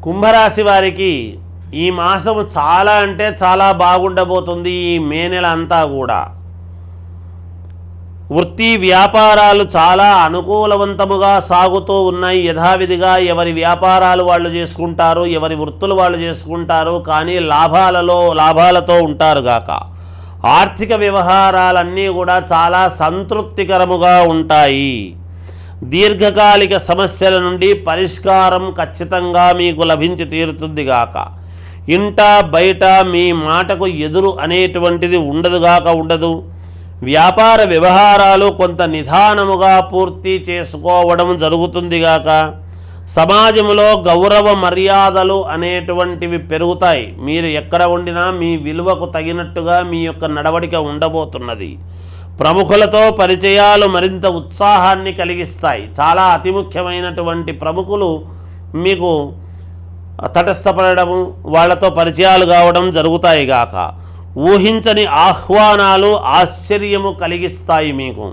కుంభరాశి వారికి ఈ మాసము చాలా అంటే చాలా బాగుండబోతుంది. ఈ మే నెల అంతా కూడా వృత్తి వ్యాపారాలు చాలా అనుకూలవంతముగా సాగుతూ ఉన్నాయి. యథావిధిగా ఎవరి వ్యాపారాలు వాళ్ళు చేసుకుంటారు, ఎవరి వృత్తులు వాళ్ళు చేసుకుంటారు. కానీ లాభాలతో ఉంటారు గాక ఆర్థిక వ్యవహారాలన్నీ కూడా చాలా సంతృప్తికరముగా ఉంటాయి. దీర్ఘకాలిక సమస్యల నుండి పరిష్కారం ఖచ్చితంగా మీకు లభించి తీరుతుంది గాక. ఇంట బయట మీ మాటకు ఎదురు అనేటువంటిది ఉండదు. వ్యాపార వ్యవహారాలు కొంత నిదానముగా పూర్తి చేసుకోవడం జరుగుతుంది గాక. సమాజంలో గౌరవ మర్యాదలు అనేటువంటివి పెరుగుతాయి. మీరు ఎక్కడ ఉండినా మీ విలువకు తగినట్టుగా మీ యొక్క నడవడిక ఉండబోతున్నది. ప్రముఖులతో పరిచయాలు మరింత ఉత్సాహాన్ని కలిగిస్తాయి. చాలా అతి ముఖ్యమైనటువంటి ప్రముఖులు మీకు తటస్థపడము, వాళ్ళతో పరిచయాలు కావడం జరుగుతాయి గాక. ఊహించని ఆహ్వానాలు ఆశ్చర్యము కలిగిస్తాయి మీకు.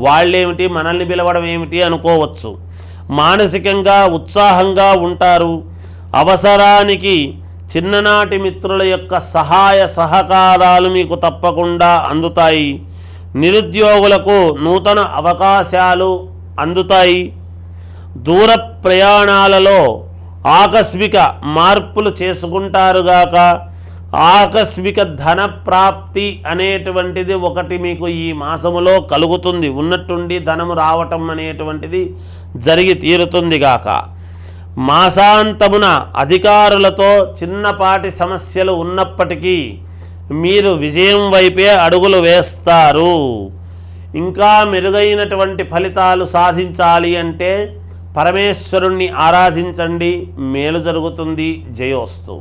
వాళ్ళేమిటి మనల్ని పిలవడం ఏమిటి అనుకోవచ్చు. మానసికంగా ఉత్సాహంగా ఉంటారు. అవసరానికి చిన్ననాటి మిత్రుల యొక్క సహాయ సహకారాలు మీకు తప్పకుండా అందుతాయి. నిరుద్యోగులకు నూతన అవకాశాలు అందుతాయి. దూర ప్రయాణాలలో ఆకస్మిక మార్పులు చేసుకుంటారుగాక. ఆకస్మిక ధన ప్రాప్తి అనేటువంటిది ఒకటి మీకు ఈ మాసములో కలుగుతుంది. ఉన్నట్టుండి ధనము రావటం అనేటువంటిది జరిగి తీరుతుంది గాక. మాసాంతమున అధికారులతో చిన్నపాటి సమస్యలు ఉన్నప్పటికీ మీరు విజయం వైపే అడుగులు వేస్తారు. ఇంకా మెరుగైనటువంటి ఫలితాలు సాధించాలి అంటే పరమేశ్వరుణ్ణి ఆరాధించండి, మేలు జరుగుతుంది. జయోస్తు.